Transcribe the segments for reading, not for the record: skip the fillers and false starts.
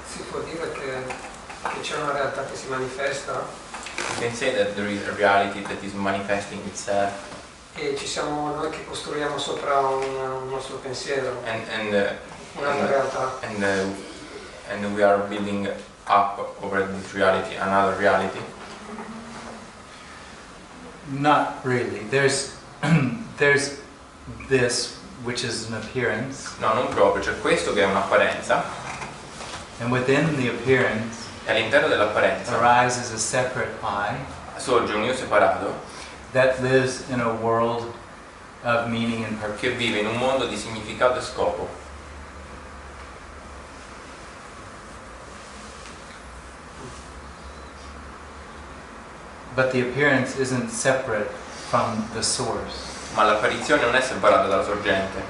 Si può dire che c'è una realtà che si manifesta. You can say that there is a reality that is manifesting itself. E ci siamo noi che costruiamo sopra un nostro pensiero, un'altra realtà. And we are building up over this reality, another reality. Not really. There's this, which is an appearance. No, non proprio, c'è questo che è un'apparenza. And within the appearance, e all'interno dell'apparenza arises a separate I sorge un io separato that lives in a world of meaning and purpose. che vive in un mondo di significato e scopo. But the appearance isn't separate from the source. Ma l'apparizione non è separata dalla sorgente.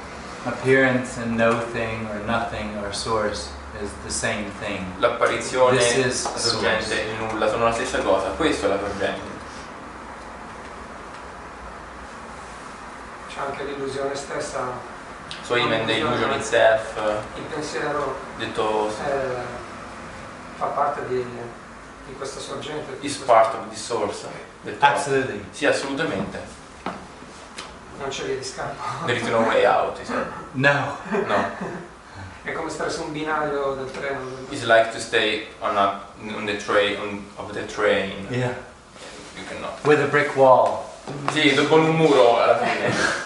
Appearance and no thing or nothing or source is the same thing. L'apparizione, This is la sorgente e il nulla sono la stessa cosa. Questo è la sorgente. C'è anche l'illusione stessa. So even the illusion itself, il pensiero detto fa parte di questa sorgente. Is part of the source. Absolutely. Sì, assolutamente. Non c'è via di scampo. There is no way out, he said. No. No. È come stare su un binario del treno. It's like to stay on the train of the train. Yeah. You cannot. With a brick wall. Sì, con un muro alla fine.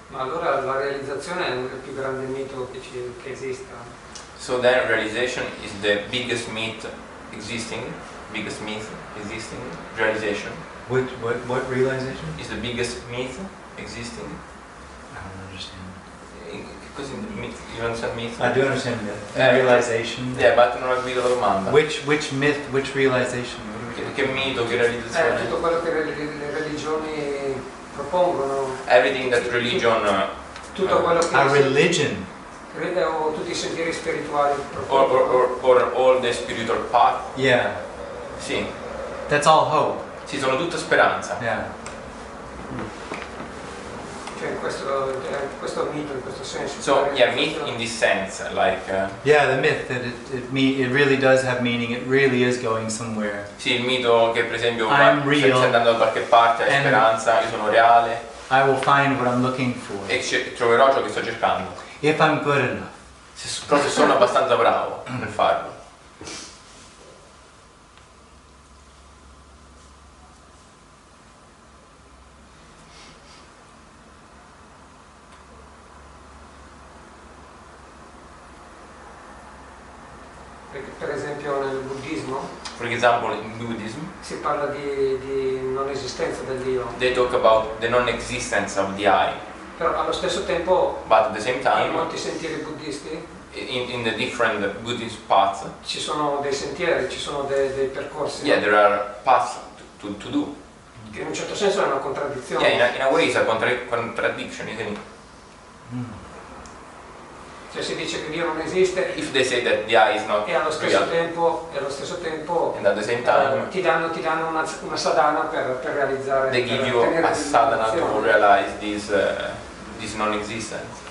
Ma allora la realizzazione è il più grande mito che esista. So then realization is the biggest myth existing. Realization. What realization? Is the biggest myth existing. I don't understand. Così, you understand myth? I do understand myth. Realization. Yeah, but non ho capito la domanda. Which myth, which realization? Che mito, che realizzazione? Tutto quello che le religioni propongono. Everything that religion. Tutto quello che. A religion. O tutti i sentieri spirituali Or all the spiritual path. Yeah. Sì. That's all hope. Sì, sono tutta speranza. Yeah. Cioè questo mito in questo senso. So yeah, myth in this sense, like. Yeah, the myth that it really does have meaning. It really is going somewhere. Sì, il mito che per esempio I'm stai real, andando da qualche parte, hai speranza, io sono reale. I will find what I'm looking for. E troverò ciò che sto cercando. If I'm good enough. Però se sono abbastanza bravo per farlo. Perché per esempio nel buddismo, For example, in Buddhism, si parla di non esistenza dell'io. they talk about the non-existence of the I. Però allo stesso tempo, But at the same in time, molti sentieri buddisti in the different Buddhist paths, ci sono dei sentieri, ci sono dei percorsi. yeah, there are paths to do. Che in un certo senso è una contraddizione. Yeah, in a way it's a contradiction, isn't it? Cioè si dice che Dio non esiste If they say that the I is not e allo stesso real, tempo and at the same time, ti danno una sadhana per realizzare. they give you a sadhana to realize this non-existence.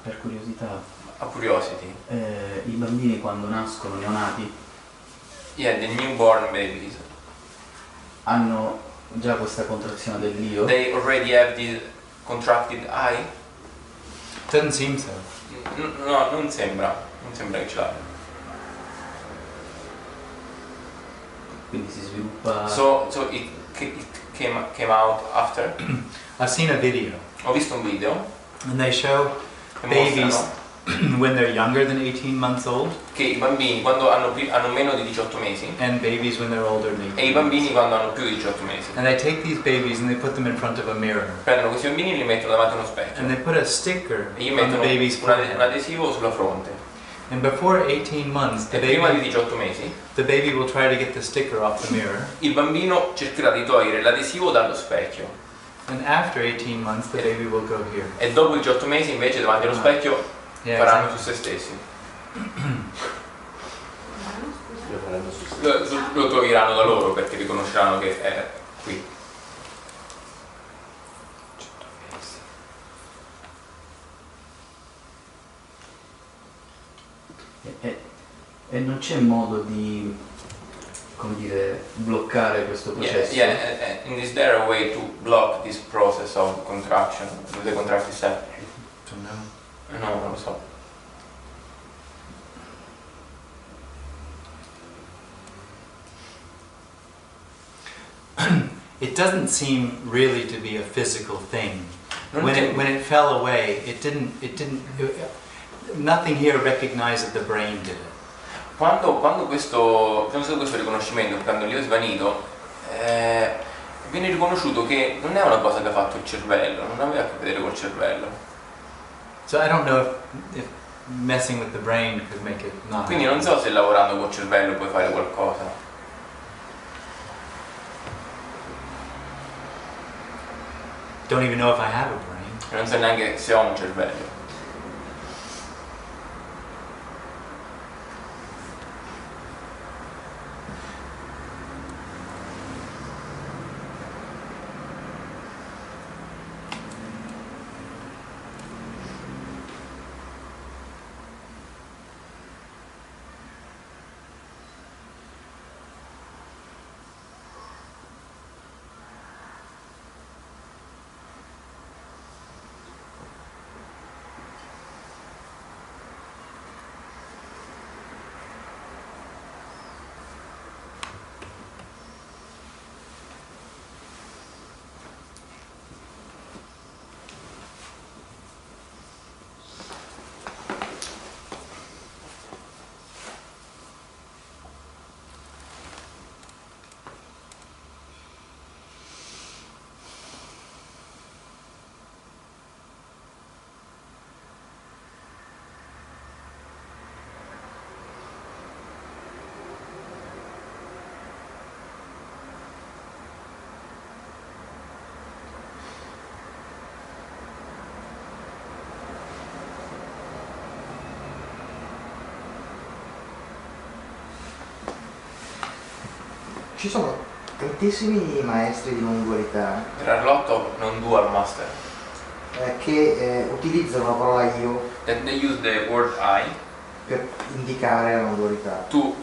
Per curiosità, A curiosity. i bambini quando nascono neonati Yeah, the newborn babies, hanno già questa contrazione dell'io. they already have this contracted I. Doesn't seem so. No, non sembra che ce l'abbia. Quindi si sviluppa... So it came out after. I've seen a video, Ho visto un video and they show che babies mostrano when they're younger than 18 months old, che i bambini quando hanno meno di 18 mesi and babies when they're older than 18 e i bambini quando hanno più di 18 mesi. And they take these babies and they put them in front of a mirror. Prendono questi bambini e li mettono davanti a uno specchio And they put a sticker e gli on the mettono baby's un forehead. adesivo sulla fronte. And before 18 months, E prima di 18 mesi the baby will try to get the sticker off the mirror. il bambino cercherà di togliere l'adesivo dallo specchio. And after 18 months, the baby will go here. E dopo i 18 mesi invece davanti allo specchio Yeah, faranno exactly. su se stessi. Lo faranno Lo toglieranno da loro perché riconosceranno che è qui. E non c'è modo di, come dire, bloccare questo processo? And is there a way to block this process of contraction? Do they contract itself? Don't know. No, non lo so. It doesn't seem really to be a physical thing. Non When c'è- it fell away, nothing here recognized that the brain did it. Quando questo riconoscimento, quando lì è svanito, viene riconosciuto che non è una cosa che ha fatto il cervello, non aveva a che vedere col cervello. So I don't know if messing with the brain could make it not. Quindi non so se lavorando col cervello puoi fare qualcosa. Don't even know if I have a brain. E non so neanche se ho un cervello. Ci sono tantissimi maestri di non-dualità There are a lot of non-dual master che utilizzano la parola io that they use the word I per indicare la non-dualità. to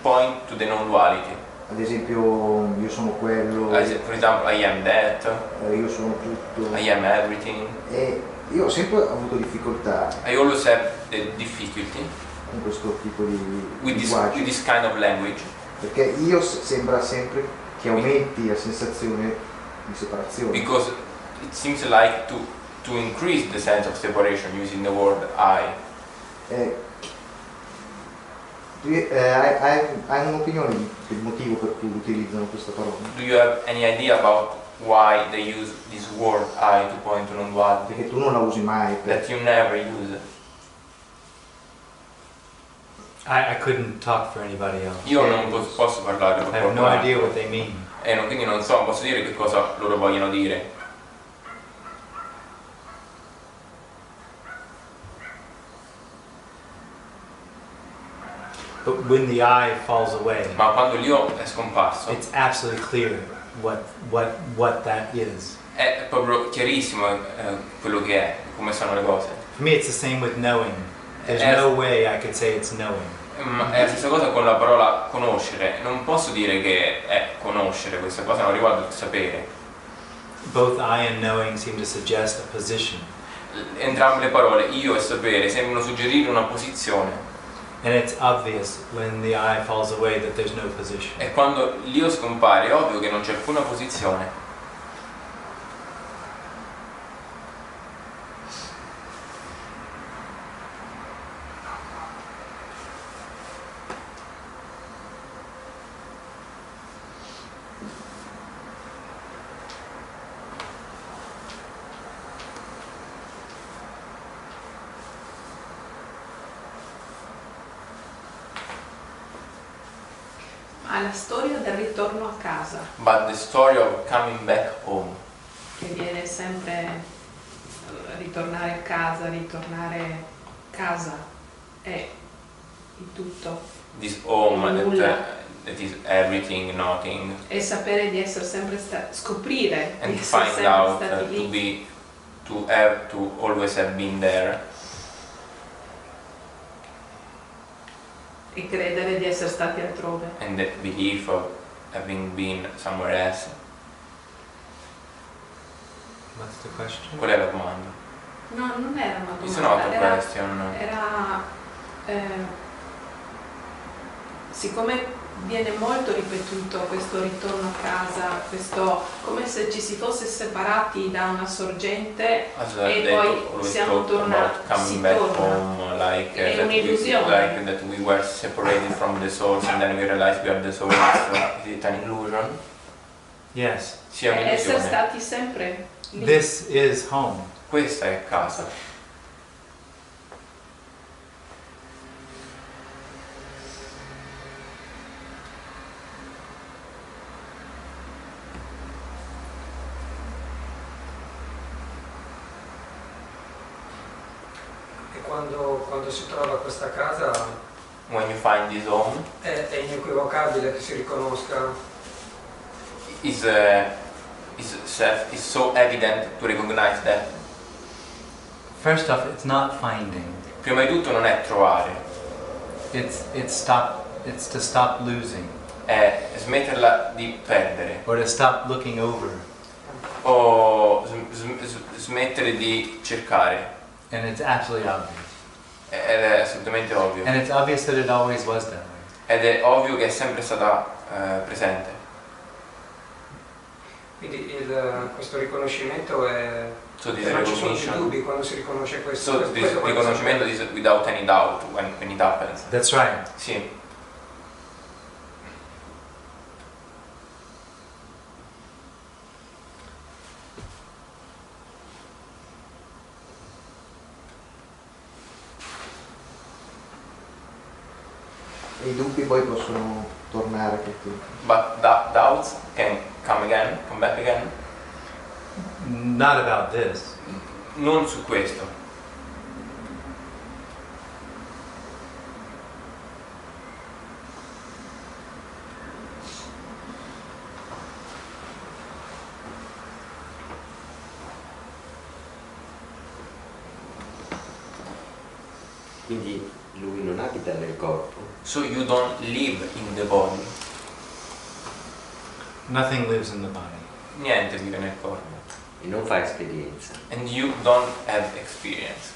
point to the non-duality. Ad esempio, io sono quello, For example, I am that, io sono tutto. I am everything. E io ho sempre avuto difficoltà I always have the difficulty con questo tipo di with linguaggio, this kind of language perché io sembra sempre che aumenti la sensazione di separazione. because it seems like to increase the sense of separation using the word I. Hai un'opinione del motivo per cui utilizzano questa parola? Do you have any idea about why they use this word I to point to non-duality Perché tu non la usi mai that you never use? I couldn't talk for anybody else. Io non posso parlare per I have qualcun no altro. idea what they mean. Quindi non so, non posso dire che cosa loro vogliono dire. But when the I falls away, Ma quando l'io è scomparso, it's absolutely clear what that is. è proprio chiarissimo quello che è, come sono le cose. For me, it's the same with knowing. There's Yes. no way I could say it's knowing. È la stessa cosa con la parola conoscere. Non posso dire che è conoscere, questa cosa non riguarda il sapere. Both I and knowing seem to suggest a position. entrambe le parole, io e sapere, sembrano suggerire una posizione. And it's obvious when the I falls away that there's no position. E quando l'io scompare è ovvio che non c'è alcuna posizione. La storia del ritorno a casa. But the story of coming back home. Che viene sempre ritornare a casa è il tutto. This home that is everything, nothing. E sapere di essere sempre scoprire And di to essere find sempre out stati lì. to always have been there. E credere di essere stati altrove. And the belief of having been somewhere else. What's the question? Qual è la domanda? No, non era una It's not domanda. a question. Era siccome viene molto ripetuto questo ritorno a casa, questo come se ci si fosse separati da una sorgente e poi siamo tornati, si torna. È un'illusione. Like that we were separated from the source and then we realized we are the source. Is it an illusion? Yes. Sì, è Essere un'illusione. stati sempre lì. This is home. Questa è casa. Quando si trova questa casa When you find this home, è inequivocabile che si riconosca. is so evident to recognize that. First off, it's not finding. Prima di tutto non è trovare, It's to stop losing è smetterla di perdere or to stop looking over. o smettere di cercare. And it's absolutely obvious. Ed è assolutamente ovvio. And it's obvious that it always was that way. Ed è ovvio che è sempre stata presente. Quindi questo riconoscimento è... So this non ci sono più recognition. dubbi quando si riconosce questo. So this riconoscimento is without any doubt when it happens. That's right. Sì. E i dubbi poi possono tornare perché But doubts can come back again. Not about this. Non su questo. Quindi lui non abita nel corpo. So you don't live in the body. Nothing lives in the body. Niente vive nel corpo. E non fa esperienza. And you don't have experience.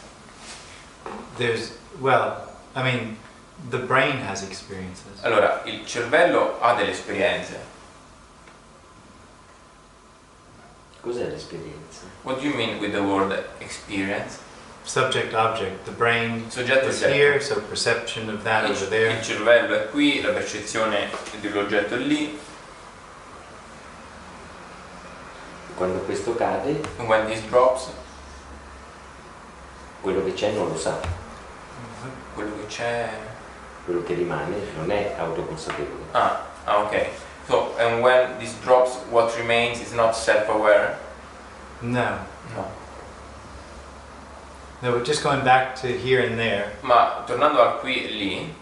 The brain has experiences. Allora, il cervello ha delle esperienze. Cos'è l'esperienza? What do you mean with the word experience? Subject, object. The brain Soggetto is oggetto. here, so perception of that over there. Il cervello è qui, la percezione dell'oggetto è lì. Quando questo cade, And when this drops, quello che c'è non lo sa. quello che c'è... Quello che rimane non è autoconsapevole. Ok. So, and when this drops, what remains is not self-aware? No. No. No, we're just going back to here and there. Ma tornando al qui e lì,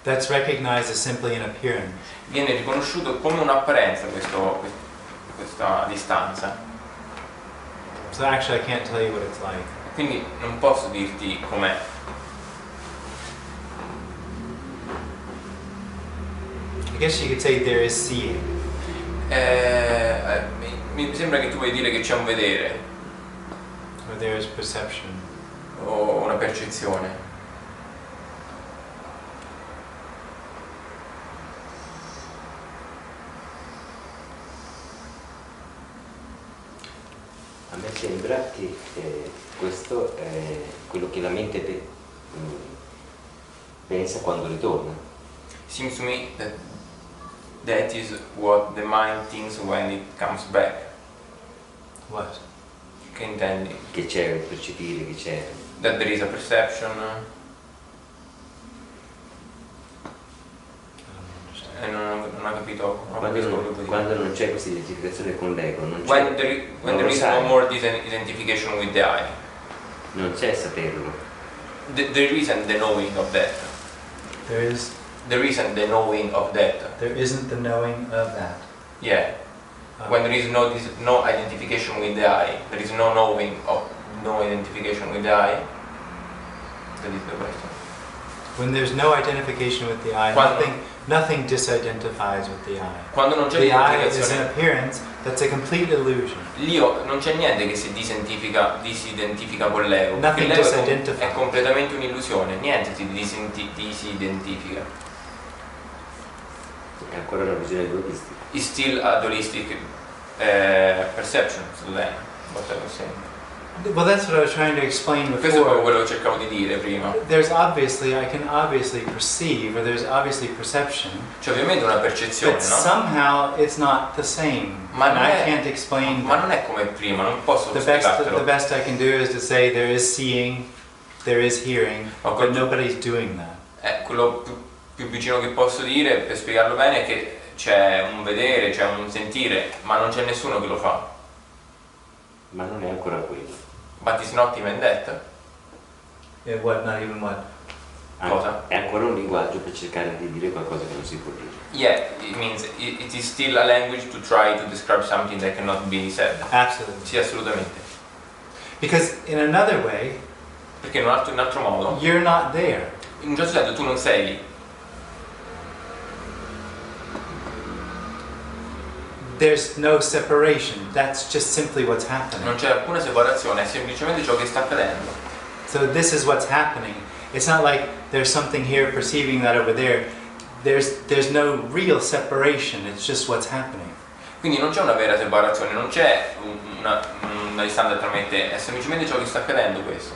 That's recognized as simply an appearance. viene riconosciuto come un'apparenza questa distanza. So actually I can't tell you what it's like. Quindi non posso dirti com'è. I guess you could say there is seeing. Mi sembra che tu vuoi dire che c'è un vedere. Or there is perception. O una percezione. A me sembra che questo è quello che la mente pensa quando ritorna. Seems to me that is what the mind thinks when it comes back. What? Che intendi? Che c'è il percepire, che c'è. That there is a perception. E non ha capito. Quando non c'è questa identificazione con l'ego, non c'è. When there is no more identification with the I. Non c'è saperlo. There isn't the knowing of that. There isn't the knowing of that. There isn't the knowing of that. Yeah. When there is no identification with the I, there is no knowing of no identification with the I. That is the question. When there's no identification with the I, nothing disidentifies with the I. Quando non c'è The I is an l'identificazione, appearance that's a complete illusion. l'io non c'è niente che si disidentifica con l'ego. Nothing L'ego disidentifies. è completamente un'illusione, niente si disidentifica. È ancora una visione dualistica. It's still a dualistic perception, so then, what I was saying. Well, that's what I was trying to explain Questo è proprio before. quello che cercavo di dire prima. I can obviously perceive, or there's obviously perception, C'è ovviamente una percezione, but no? somehow it's not the same. Ma And non I è- can't explain Ma that. non è come prima, non posso The spiegartelo. best I can do is to say there is seeing, there is hearing, but nobody's doing that. Quello più vicino che posso dire per spiegarlo bene è che c'è un vedere, c'è un sentire, ma non c'è nessuno che lo fa. Ma non è ancora quello. But it's not even that. Yeah, what? Not even what? Cosa? È ancora un linguaggio per cercare di dire qualcosa che non si può dire. Yeah, it means it is still a language to try to describe something that cannot be said. Absolutely. Sì, assolutamente. Because in another way, Perché in un altro modo, you're not there. in un certo senso tu non sei lì. There's no separation. That's just simply what's happening. Non c'è alcuna separazione, è semplicemente ciò che sta accadendo. So this is what's happening. It's not like there's something here perceiving that over there. There's no real separation. It's just what's happening. Quindi non c'è una vera separazione, non c'è una distanza tra me e te, è semplicemente ciò che sta accadendo questo.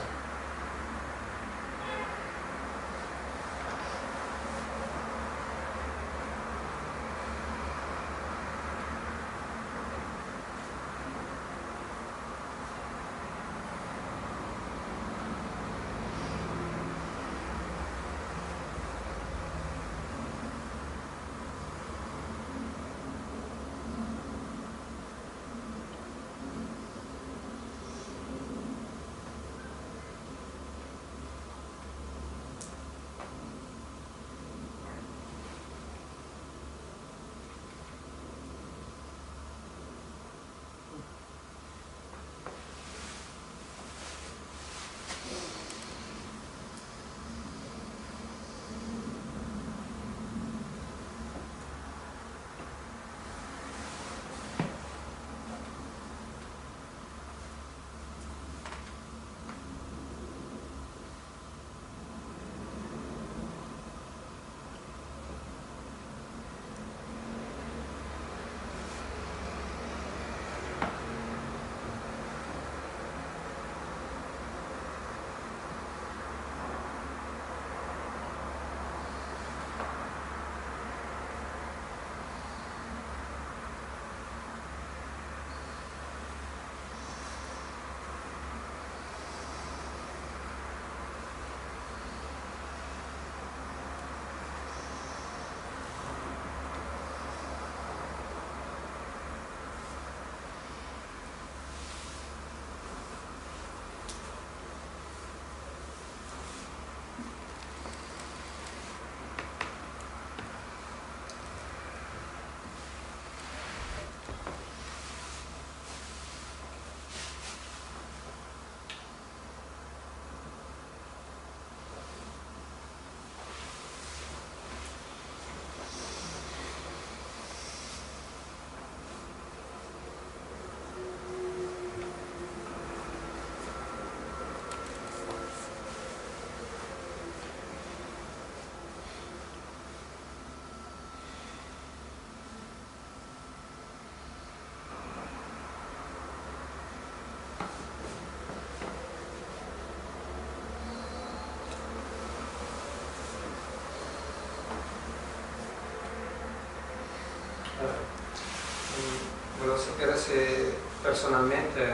sapere se personalmente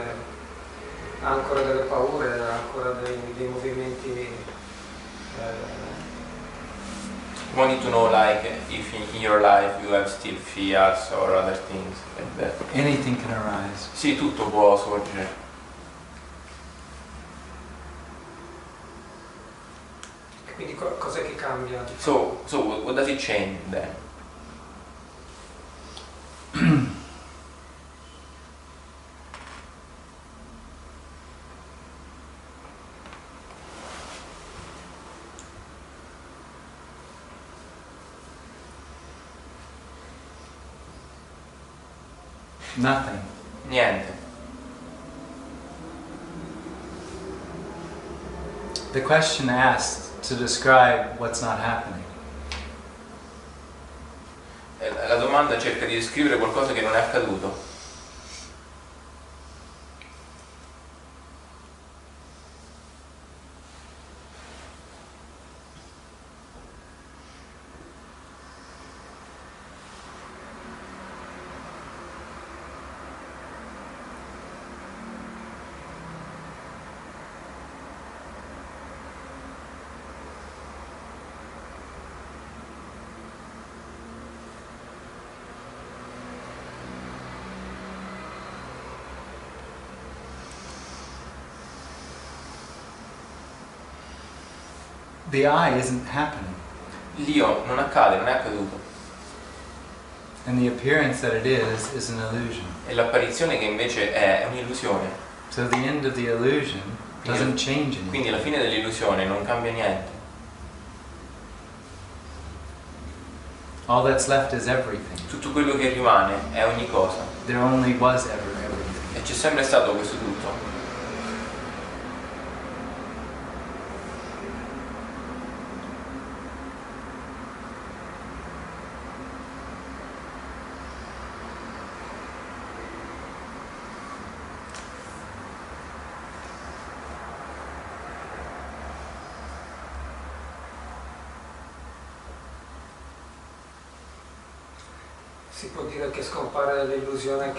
ha ancora delle paure, ha ancora dei movimenti. Wanting to know, like, if in your life you have still fears or other things like that. Anything can arise. Sì, tutto può sorgere. Quindi cos'è che cambia? So what does it change then? Nothing. Niente. The question asked to describe what's not happening. La domanda cerca di descrivere qualcosa che non è accaduto. The I isn't happening. L'io non accade, non è accaduto. And the appearance that it is an illusion. E l'apparizione che invece è un'illusione. So the end of the illusion doesn't change anything. Quindi la fine dell'illusione non cambia niente. All that's left is everything. Tutto quello che rimane è ogni cosa. There only was everything. E c'è sempre stato questo tutto. Si può dire che scompare l'illusione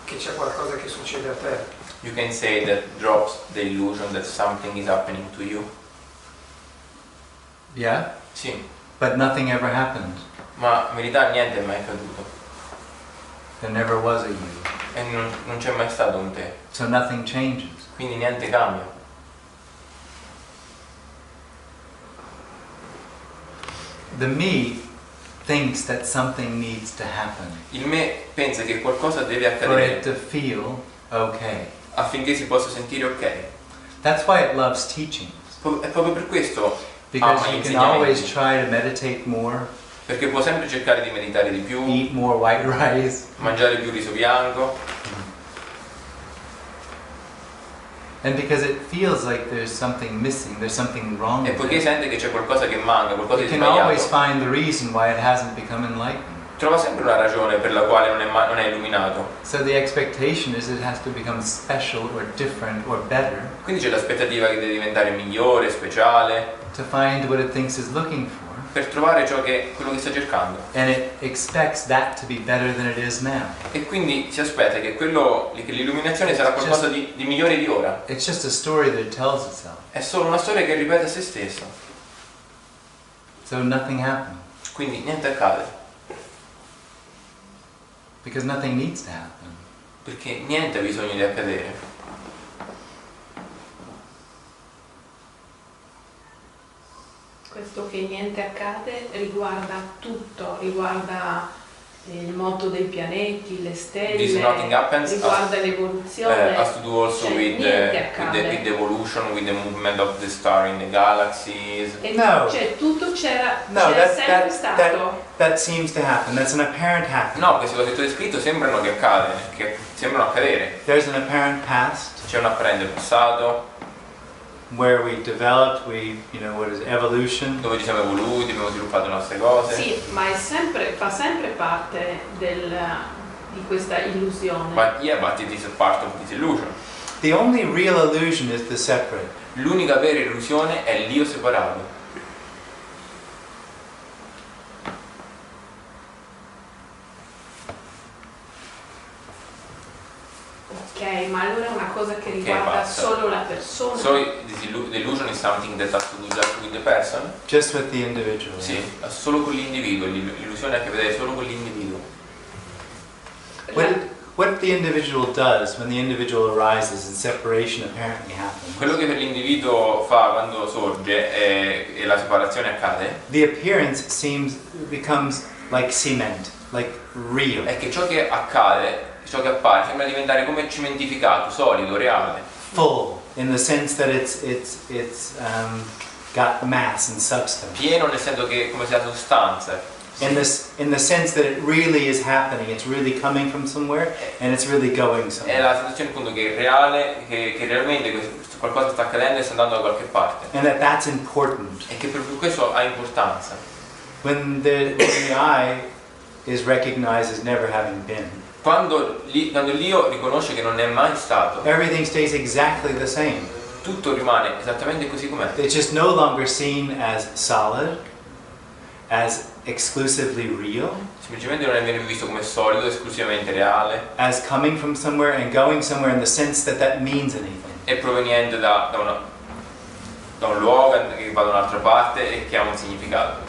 che c'è qualcosa che succede a te. You can say that drops the illusion that something is happening to you. Yeah? Sì, But nothing ever happened. ma in verità niente è mai accaduto. There never was a you. E non c'è mai stato un te. So nothing changes. Quindi niente cambia. The me thinks that something needs to happen Il me pensa che qualcosa deve for it accadere to feel okay. affinché si possa sentire ok. That's why it loves teachings. È proprio per questo Because ama gli you can always insegnamenti. try to meditate more, Perché può sempre cercare di meditare di più, eat more white rice, mangiare più riso bianco, and because it feels like there's something missing, there's something wrong e with poiché it. sente che c'è qualcosa che manca, qualcosa You di can always sbagliato, find the reason why it hasn't become enlightened. trova sempre una ragione per la quale non è illuminato. So the expectation is it has to become special or different or better Quindi c'è l'aspettativa che deve diventare migliore, speciale, to find what it thinks is looking for. per trovare quello che sta cercando. And it expects that to be better than it is now. E quindi si aspetta che l'illuminazione sarà qualcosa di migliore di ora. It's just a story that it tells itself. È solo una storia che ripete a se stessa. So nothing happened. Quindi niente accade. Because nothing needs to happen. Perché niente ha bisogno di accadere. Questo che niente accade riguarda tutto, riguarda il moto dei pianeti, le stelle, This nothing happens riguarda l'evoluzione. Has to do also cioè, with niente the evolution, with the movement of the star in the galaxies. E No. cioè tutto c'è that, sempre stato. that seems to happen. That's an apparent happening. No, queste cose che tu hai descritto sembrano che sembrano accadere. There's an apparent past C'è un apprendere il passato, where we developed, what is evolution? dove ci siamo evoluti, abbiamo sviluppato le nostre cose. Sì, ma fa sempre parte di questa illusione. But it is a part of this illusion. The only real illusion is the separate. L'unica vera illusione è l'io separato. cosa che riguarda solo la persona. So the illusion is something that has to do just with the person. Just with the individual. Sì, solo con l'individuo, l'illusione ha a che vedere solo con l'individuo. What the individual does when the individual arises and separation apparently happens. Quello che per l'individuo fa quando sorge e la separazione accade. The appearance becomes like cement, like real. È che ciò che accade, ciò che appare, sembra diventare come cementificato, solido, reale. Full, in the sense that it's got mass and substance. Pieno nel senso che come se ha sostanza. In the sense that it really is happening, it's really coming from somewhere and it's really going somewhere. È la sensazione appunto che è reale, che realmente qualcosa sta accadendo e sta andando da qualche parte. And that's important. E che per questo ha importanza. When the I is recognized as never having been. Quando l'io riconosce che non è mai stato. Everything stays exactly the same. Tutto rimane esattamente così com'è. It's just no longer seen as solid, as exclusively real. Semplicemente non viene visto come solido, esclusivamente reale. As coming from somewhere and going somewhere in the sense that means anything. È proveniente da un luogo che va da un'altra parte e che ha un significato.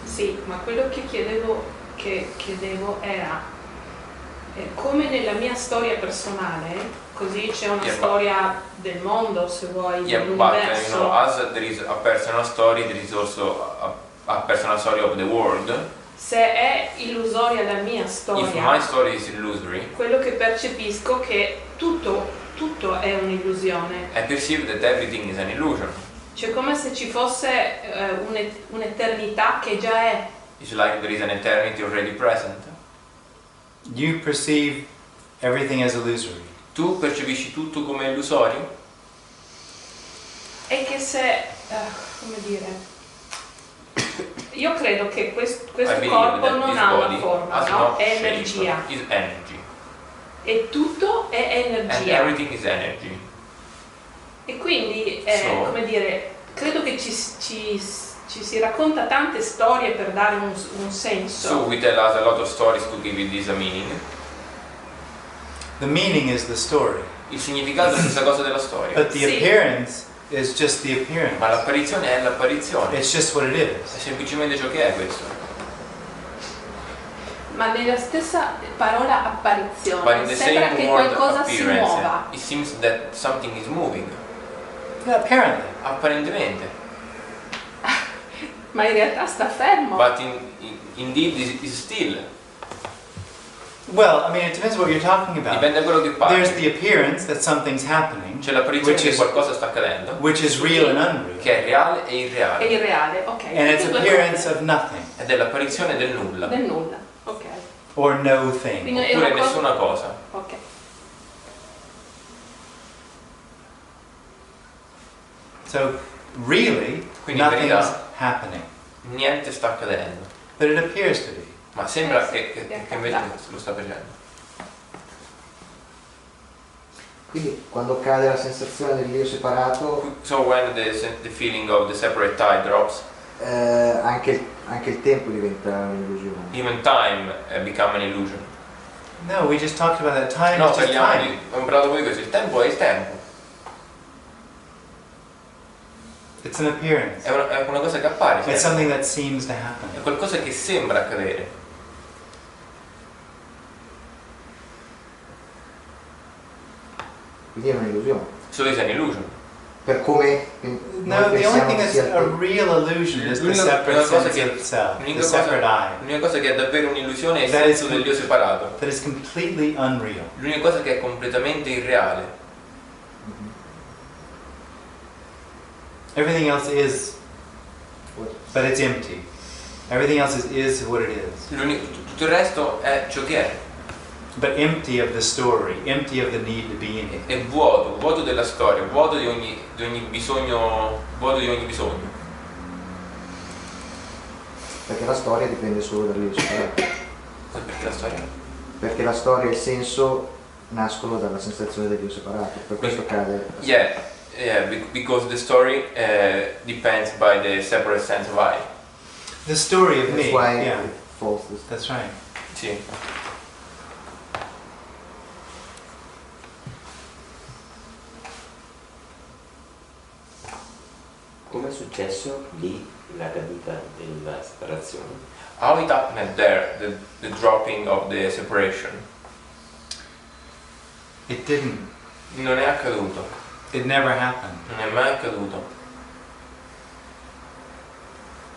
Sì, ma quello che chiedevo era come nella mia storia personale, così c'è una storia del mondo, se vuoi, dell'universo. As there is a personal story, there is also a personal story of the world. Se è illusoria la mia storia, if my story is illusory, quello che percepisco che tutto è un'illusione. I perceive that everything is an illusion. Cioè come se ci fosse un'eternità che già è. It's like there is an eternity already present. You perceive everything as illusory. Tu percepisci tutto come illusorio? E che se, come dire, io credo che questo corpo non ha una forma, no? È energia. Is energy. E tutto è energia. And everything is energy. E quindi, come dire, credo che ci si racconta tante storie per dare un senso. So we tell us a lot of stories to give it this a meaning. The meaning is the story. Il significato è la stessa cosa della storia. But the appearance is just the appearance. Ma l'apparizione è l'apparizione. It's just what it is. È semplicemente ciò che è questo. Ma nella stessa parola apparizione sembra che qualcosa si muova. It seems that something is moving. Yeah, apparently. Apparentemente. Ma in realtà sta fermo. But indeed is still. Well, I mean, it depends what you're talking about. Dipende da quello che parli. There's the appearance that something's happening. C'è l'apparizione che qualcosa sta accadendo. Which is real and unreal. Che è reale e irreale. È irreale, ok. And it's appearance of nothing. Ed è l'apparizione del nulla. Del nulla, ok. Or no thing. Oppure nessuna cosa. Ok. So, really, nothing's happening. Niente sta accadendo. But it appears to be. Ma sembra che invece lo sta facendo. Quindi quando cade la sensazione dell'io separato, So when the feeling of the separate I drops, anche il tempo diventa un'illusione. even time become an illusion. No, we just talked about that. Time No, is just time. abbiamo parlato di questo, il tempo è il tempo. It's an appearance. È una cosa che appare. It's something that seems to happen. È qualcosa che sembra accadere. Quindi è un'illusione. So it's an illusion. Per come No, the only thing that's a real illusion is the separate sense of self, the separate I. L'unica cosa che è davvero un'illusione è il senso dell'io separato. That is completely unreal. L'unica cosa che è completamente irreale. Everything else is, but it's empty. Everything else is what it is. Tutto il resto è ciò che è. But empty of the story, empty of the need to be in it. È vuoto, vuoto della storia, vuoto di ogni bisogno, vuoto di ogni bisogno. Perché la storia dipende solo dall'io separato. Perché la storia? Perché la storia e il senso nascono dalla sensazione dell'io separato. Per questo cade. Yeah, because the story depends by the separate sense of I. The story of That's me. why Yeah, it falls. that's right. Sì. Come è successo lì la caduta della separazione? How it happened there, the dropping of the separation? It didn't. Non è accaduto. It never happened. Non è mai accaduto.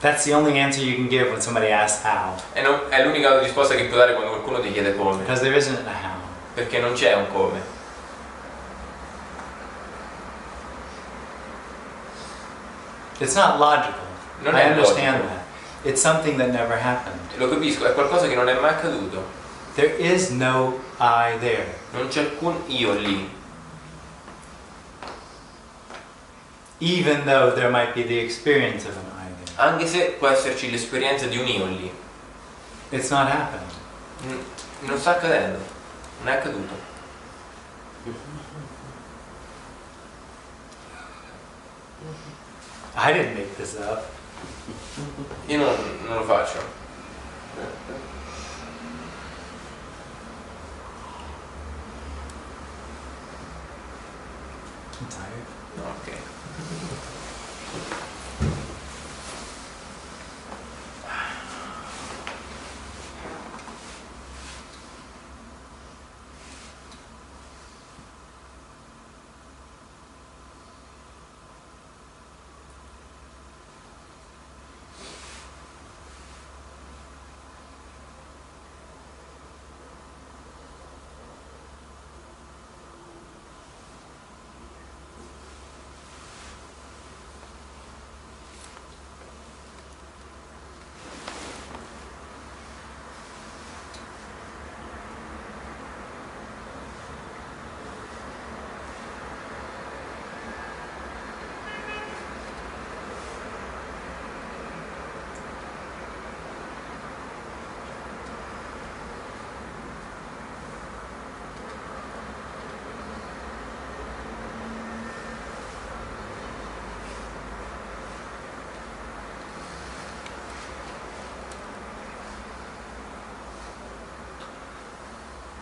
That's the only answer you can give when somebody asks how. E è l'unica risposta che puoi dare quando qualcuno ti chiede come. Because there isn't a how. Perché non c'è un come. It's not logical. Non I è understand logico. that. It's something that never happened. Lo capisco, è qualcosa che non è mai accaduto. There is no I there. Non c'è alcun io lì. Even though there might be the experience of an I there. Anche se può esserci l'esperienza di un io lì. It's not happening. Non sta accadendo. Non è accaduto. I didn't make this up. Io non lo faccio. I'm tired. Ok.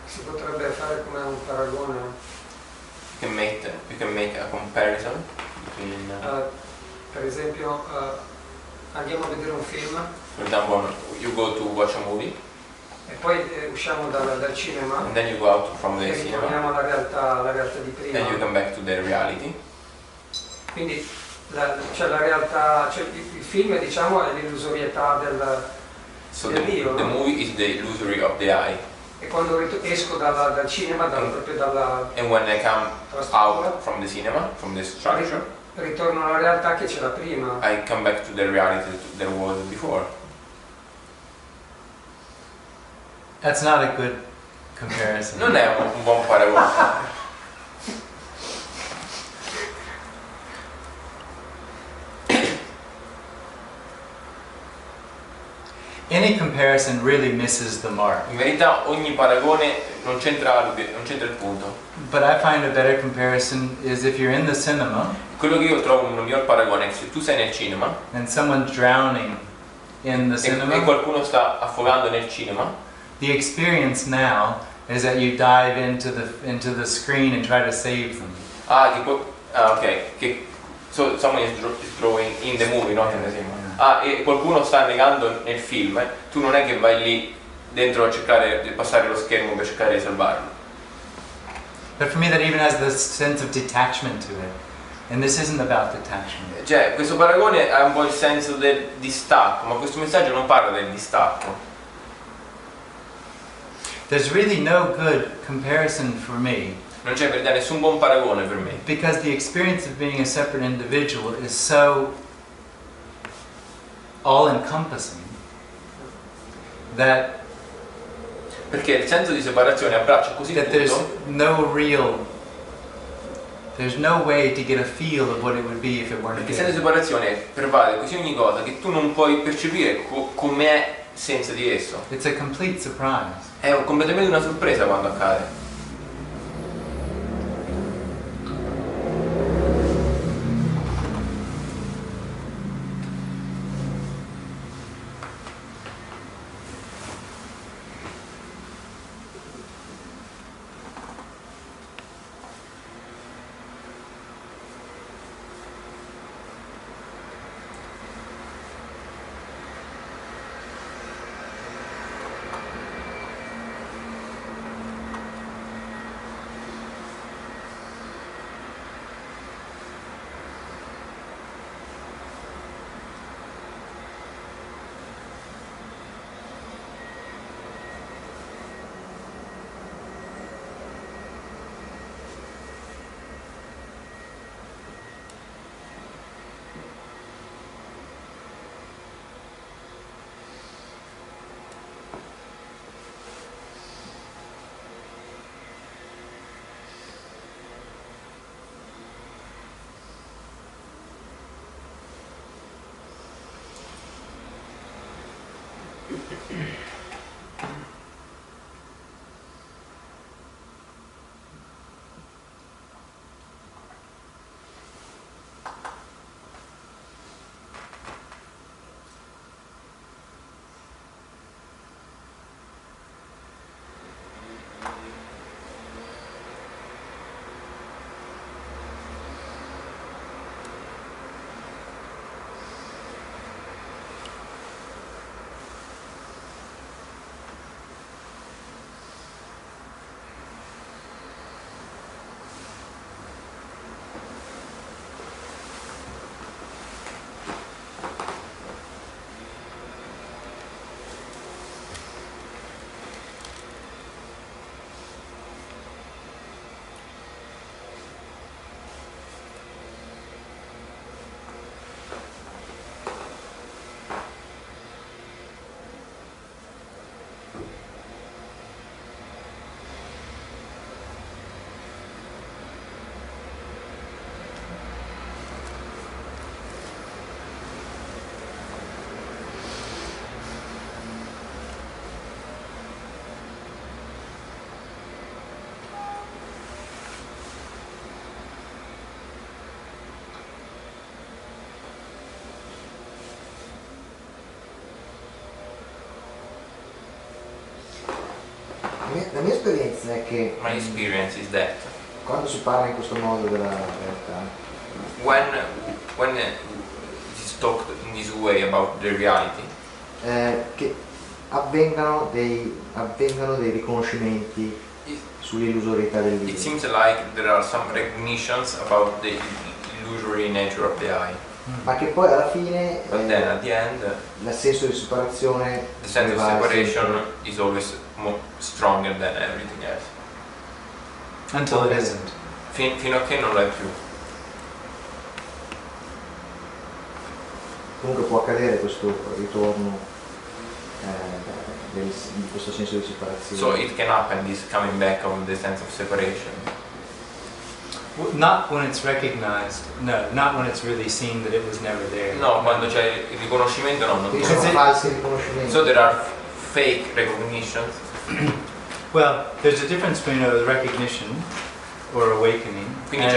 Si potrebbe fare come un paragone. You can make a comparison between Per esempio, andiamo a vedere un film for example, you go to watch a movie e poi usciamo dal cinema and then you go out from the e cinema ritorniamo alla realtà di prima. and you come back to the reality. Quindi la realtà, cioè il film diciamo è l'illusorietà So del io, the no? movie is the illusory of the eye. E quando esco dal cinema, proprio dalla And when I come struttura, out from the cinema, from the structure, ritorno alla realtà che c'era prima. I come back to the reality that there was before. That's not a good comparison. Non è un buon paragone. Any comparison really misses the mark. In verità ogni paragone non c'entra il punto. But I find a better comparison is if you're in the cinema Quello che io trovo un miglior paragone è che se tu sei nel cinema and someone's drowning in the e cinema, qualcuno sta affogando nel cinema, the experience now is that you dive into the screen and try to save them. so someone is drawing in the movie, not in the cinema. Yeah. E qualcuno sta negando nel film, tu non è che vai lì dentro a cercare di passare lo schermo per cercare di salvarlo. But for me that even has this sense of detachment to it. And this isn't about detachment. Cioè, questo paragone ha un po' il senso del distacco, ma questo messaggio non parla del distacco. There's really no good comparison for me. Non c'è in verità nessun buon paragone per me. Because the experience of being a separate individual is so all-encompassing that Perché il senso di separazione abbraccia così there's tutto. there's no way to get a feel of what it would be if it weren't Perché il senso di there. separazione pervade così ogni cosa che tu non puoi percepire com'è senza di esso. It's a complete surprise. È completamente una sorpresa quando accade. La mia esperienza è che My experience is that quando si parla in questo modo della realtà, when it is talked in this way about the reality, che avvengano dei riconoscimenti sull'illusorietà it dell'io. seems like there are some recognitions about the illusory nature of the I. Ma che poi alla fine But then at the end, il senso di separazione the sense of prevale separation sempre. is always more stronger than everything else. Until it isn't. Fino a che non lo è più. Comunque può accadere questo ritorno di questo senso di separazione. So it can happen, this coming back of the sense of separation. Not when it's recognized. No, not when it's really seen that it was never there. No, quando c'è il riconoscimento non Quindi torna. sono falsi riconoscimenti. So there are fake recognitions. Well, there's a difference between a recognition or awakening Quindi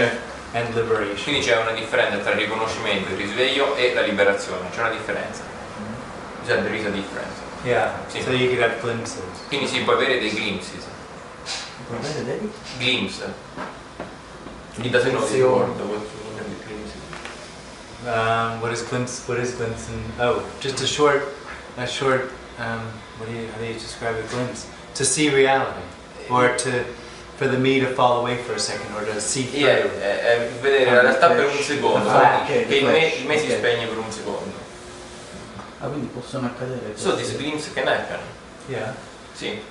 and liberation. Quindi c'è una differenza tra il riconoscimento, il risveglio e la liberazione. C'è una differenza. Cioè, there is a difference. Yeah, Sì. so you could have glimpses. Quindi si può avere dei glimpses. Può avere dei Glimpse. It doesn't know the word, what you mean with glimpses. What is glimpse? What is glimpse? Just a short. How do you describe a glimpse? To see reality, or for the me to fall away for a second, or to see through. Vedere la realtà per un secondo, Ah, che ok, il me si ok. spegne per un secondo. Ah, quindi possono accadere So queste- this glimpse can happen. Yeah. Sì.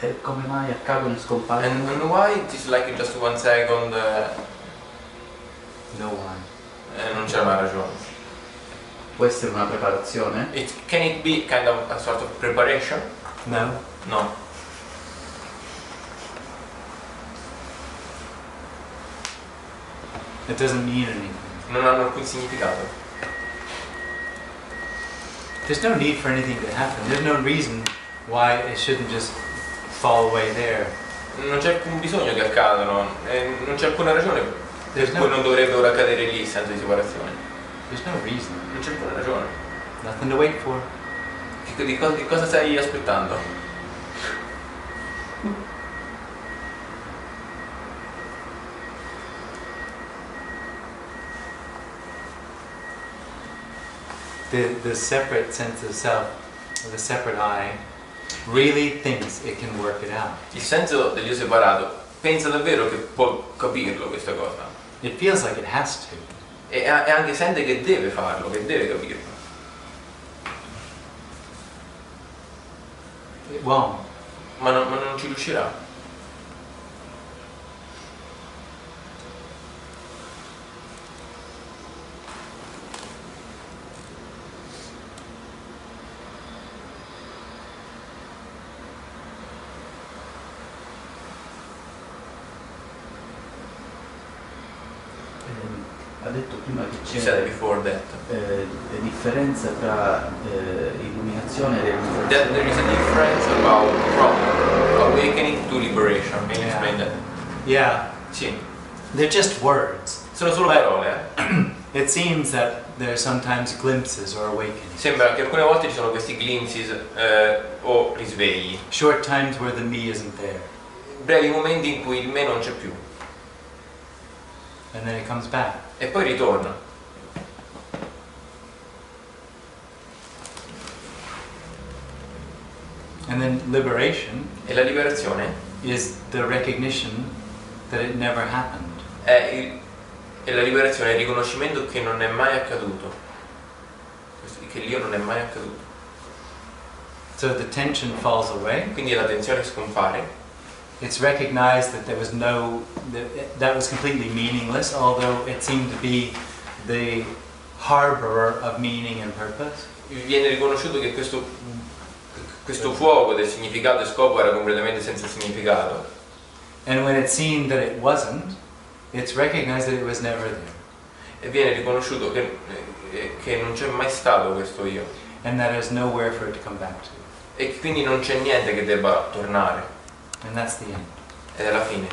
E come mai accadono e scompaiono? And why it is like just 1 second? No one. Non c'è una ragione. Può essere una preparazione? Can it be kind of a sort of preparation? No. No. It doesn't mean anything. Non hanno alcun significato. There's no need for anything to happen. There's no reason why it shouldn't just fall away there. Non c'è alcun bisogno che accadano, non c'è alcuna ragione per There's cui no, non dovrebbe ora accadere lì il senso di separazione. there's no reason. Non c'è alcuna ragione. Nothing to wait for. Di cosa stai aspettando? The separate sense of self, or the separate I, really thinks it can work it out. Il senso dell'io separato pensa davvero che può capirlo questa cosa It feels like it has to. e anche sente che deve farlo, che deve capirlo, It won't. ma non ci riuscirà. ha detto prima che You said before that. Differenza tra illuminazione e realizzazione. That there is a difference about from awakening to liberation. Can you explain that? Yeah. Sì. They're just words. Sono solo parole. It seems that there are sometimes glimpses or awakenings. Sembra che alcune volte ci sono questi glimpses o risvegli. Short times where the me isn't there. Brevi momenti in cui il me non c'è più. And then it comes back. E poi ritorna. And then liberation. E la liberazione is the recognition that it never happened. È la liberazione, è il riconoscimento che non è mai accaduto. Che l'io non è mai accaduto. So the tension falls away. Quindi la tensione scompare. It's recognized that there was that was completely meaningless, although it seemed to be the harborer of meaning and purpose. Viene riconosciuto che questo fuoco del significato e scopo era completamente senza significato. And when it's seen that it wasn't, it's recognized that it was never there. E viene riconosciuto che non c'è mai stato questo io. And that there's nowhere for it to come back to. E quindi non c'è niente che debba tornare. And that's the end. Ed è la fine.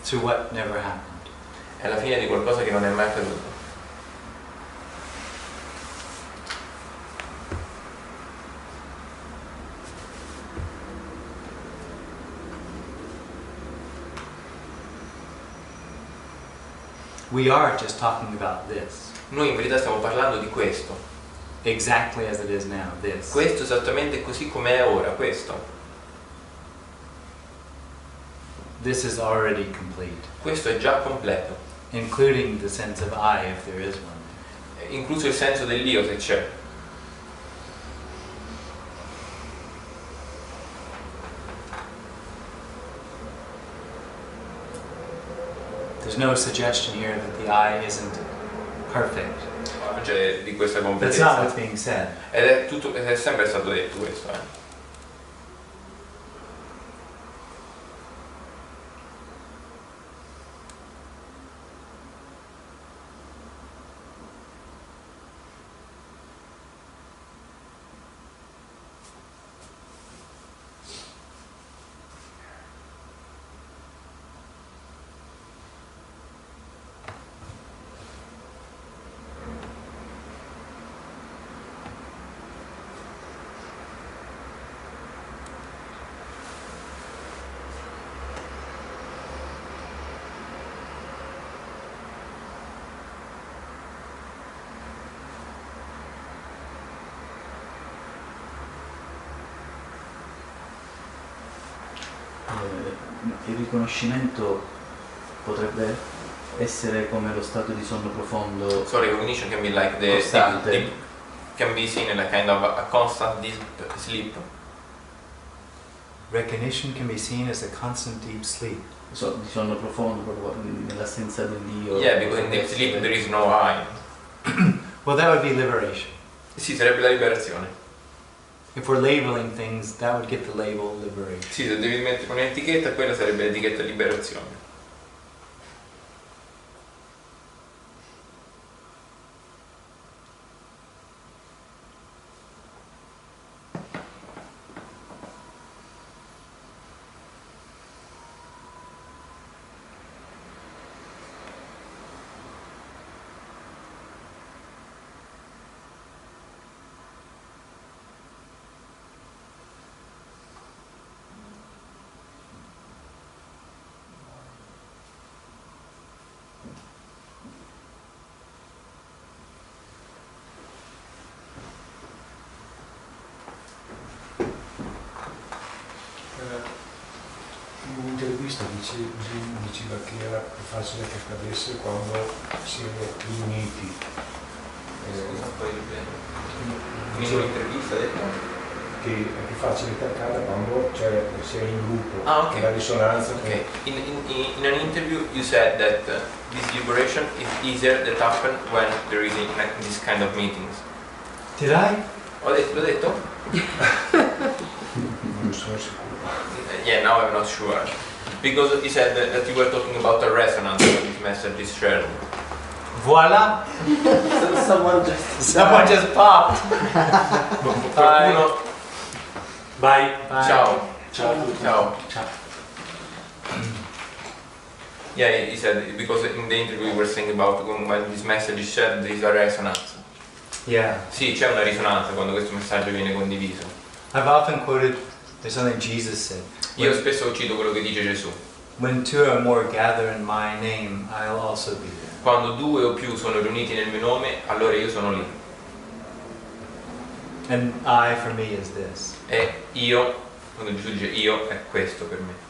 To what never happened. È la fine di qualcosa che non è mai accaduto. We are just talking about this. Noi in verità stiamo parlando di questo. Exactly as it is now, this. Questo esattamente così come è ora, questo. This is already complete. Questo è già completo. Including the sense of I, if there is one. Incluso il senso dell'io, se c'è. There's no suggestion here that the I isn't perfect. Non c'è di questa That's competenza. not what's being said. Ed è sempre stato detto questo, Il riconoscimento potrebbe essere come lo stato di sonno profondo. So recognition can be like can be seen in a kind of a constant deep sleep. Recognition can be seen as a constant deep sleep. Di sonno profondo, proprio nell'assenza dell'io. Yeah, because in deep sleep there is no I. Well, that would be liberation. Sì, sarebbe la liberazione. If we're labeling things, that would get the label liberation. Sì, se devi mettere un'etichetta, quella sarebbe l'etichetta liberazione. In un'intervista diceva che era più facile che accadesse quando si è riuniti. In un'intervista ha detto? Che è più facile che accada quando si è in gruppo. Ah, ok. La risonanza. Okay. In an interview you said that this liberation is easier that happen when there is this kind of meetings. Did I? L'ho detto? Non sono sicuro. Yeah, now I'm not sure. Because he said that you were talking about a resonance when this message is shared. Voila! Someone just popped! Bye. Bye. Bye. Ciao. Ciao a tutti. Ciao. Ciao. Yeah, he said, because in the interview we were saying about when this message is shared, there is a resonance. Yeah. Sì, c'è una risonanza quando questo messaggio viene condiviso. I've often quoted, there's something Jesus said. Io spesso cito quello che dice Gesù. When two or more gather in my name, I'll also be there. Quando 2 o più sono riuniti nel mio nome, allora io sono lì. And I for me is this. E io, quando Gesù dice io, è questo per me.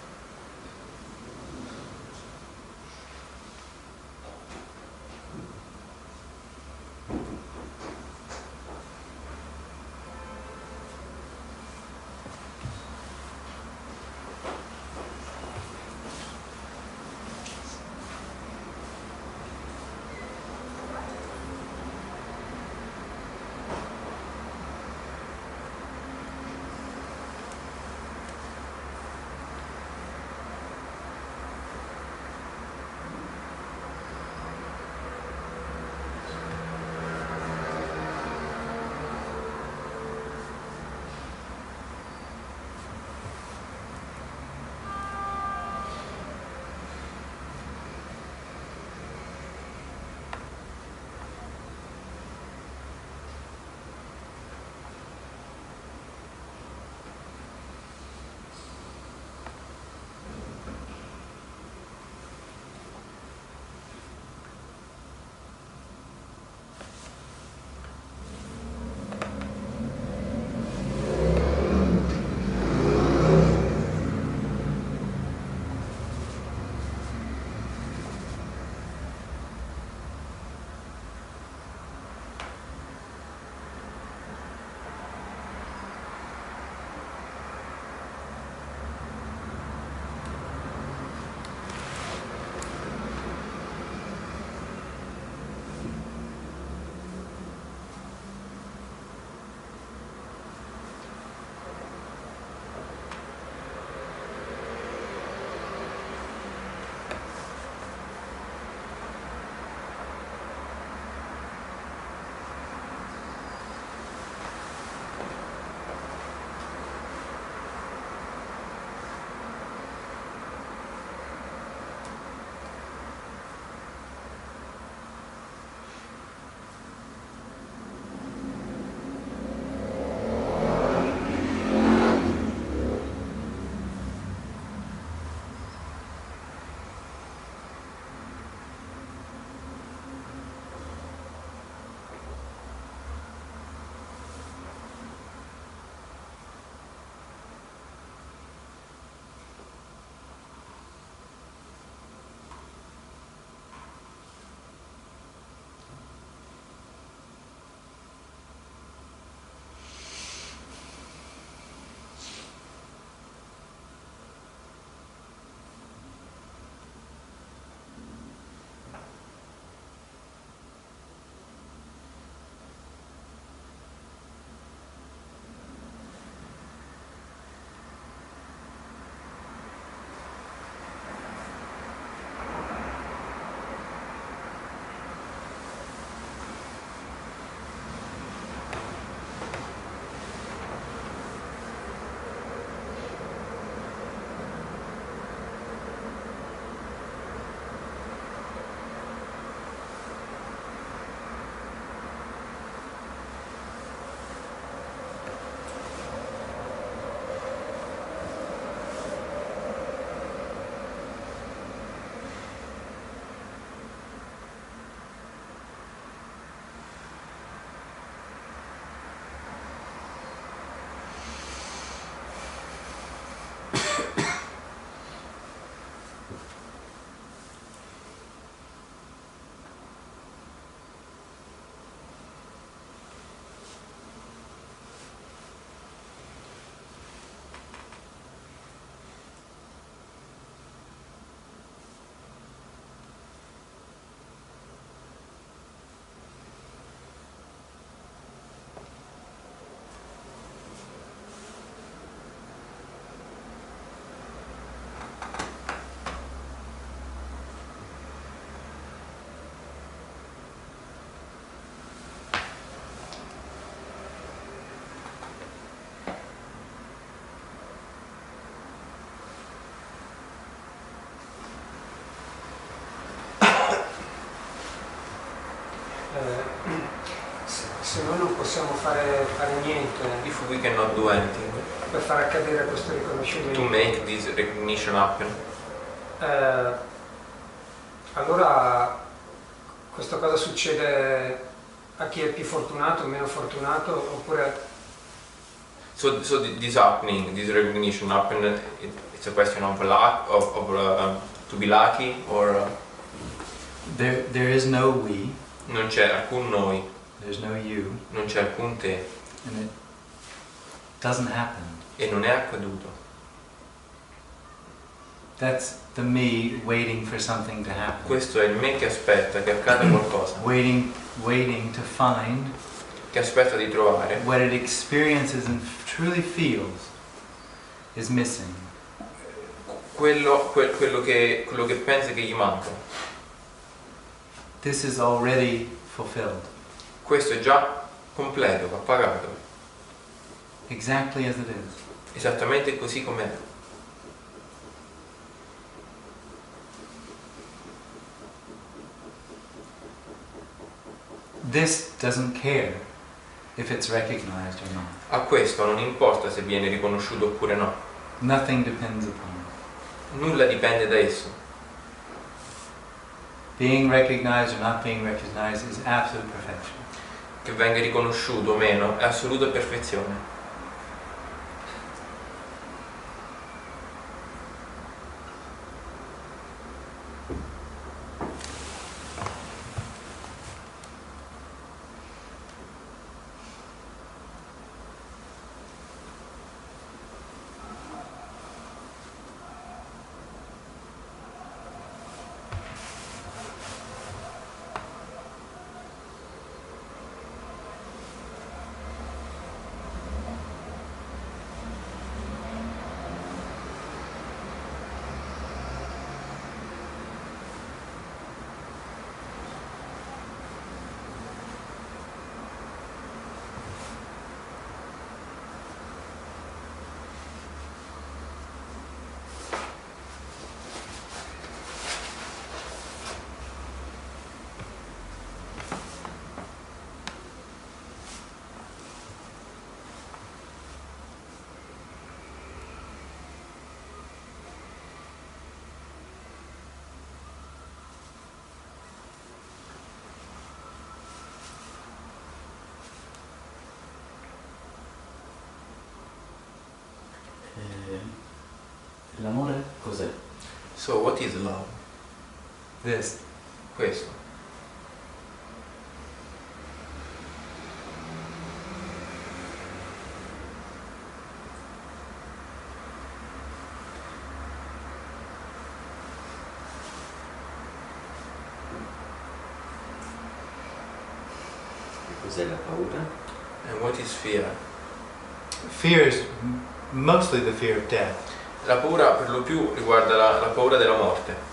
se noi non possiamo fare niente, if we cannot do anything per far accadere questo riconoscimento, to make this recognition happen, allora questa cosa succede a chi è più fortunato o meno fortunato, oppure so this happening, this recognition happen, it's a question of luck, to be lucky, or there is no we, non c'è alcun noi, there's no you, non c'è alcun te, and it doesn't happen. e non è accaduto. That's the me waiting for something to happen. Questo è il me che aspetta che accada qualcosa, Waiting to find che aspetta di trovare what it experiences and truly feels is missing. quello che pensa che gli manca. This is already fulfilled. Questo è già completo, appagato, Exactly as it is. esattamente così com'è. This doesn't care if it's recognized or not. A questo non importa se viene riconosciuto oppure no. Nothing depends upon it. Nulla dipende da esso. Being recognized or not being recognized is absolute perfection. Che venga riconosciuto o meno è assoluta perfezione. L'amore cos'è? So what is love? This. Questo. Cos'è la paura? And what is fear? Fear is mostly the fear of death. La paura per lo più riguarda la paura della morte.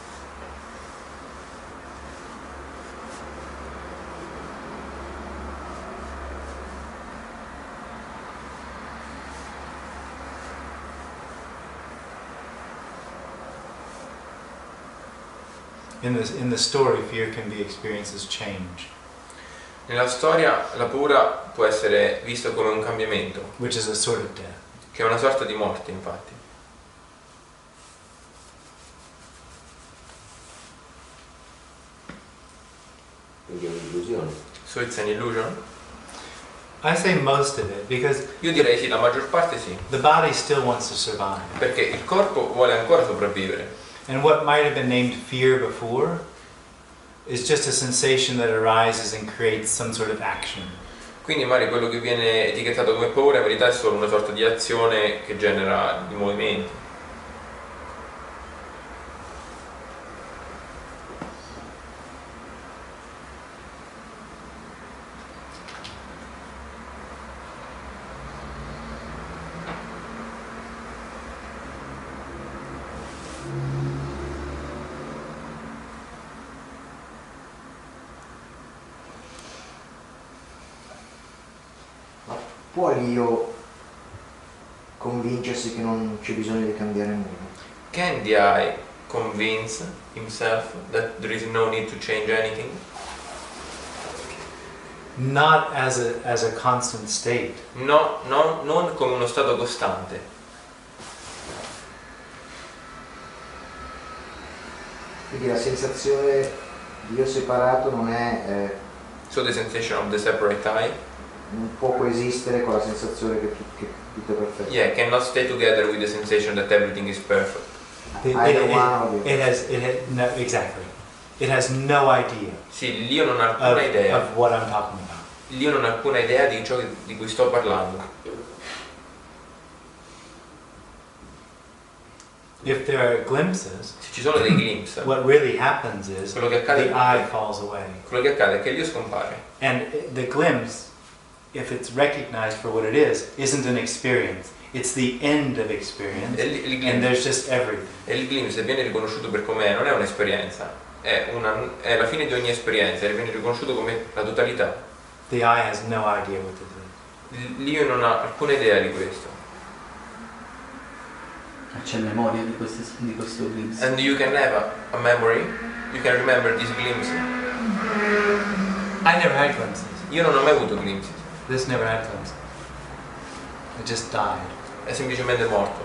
In the story, fear can be experienced as change, Nella storia la paura può essere vista come un cambiamento, which is a sort of death. che è una sorta di morte, infatti. Quindi è un'illusione. So it's an illusion? I say most of it because Io direi sì, la maggior parte sì, the body still wants to survive. perché il corpo vuole ancora sopravvivere. And what might have been named fear before is just a sensation that arises and creates some sort of action. Quindi magari quello che viene etichettato come paura in verità è solo una sorta di azione che genera di movimenti. Può l'io convincersi che non c'è bisogno di cambiare nulla? Can the I convince himself that there is no need to change anything? not as a constant state. No, non come uno stato costante. Quindi la sensazione di io separato non è... So the sensation of the separate I, non può coesistere con la sensazione che tutto è perfetto. yeah, cannot stay together with the sensation that everything is perfect. It has no idea Sì, l'io non ha alcuna idea. of what I'm talking about. L'io non ha alcuna idea di ciò di cui sto parlando. If there are glimpses, Se ci sono dei glimpse, what really happens is quello che accade, the I falls away. quello che accade è che l'io scompare. And the glimpse, if it's recognized for what it is, isn't an experience. It's the end of experience, and there's just everything. E il glimpse, se viene riconosciuto per com'è, non è un'esperienza, è la fine di ogni esperienza, e viene riconosciuto come la totalità. The I has no idea what it is. L'io non ha alcuna idea di questo. C'è memoria di questo glimpse. And you can have a memory, you can remember this glimpse. I never had glimpses. Io non ho mai avuto glimpses, This never had glimpses. It just died. è semplicemente morto.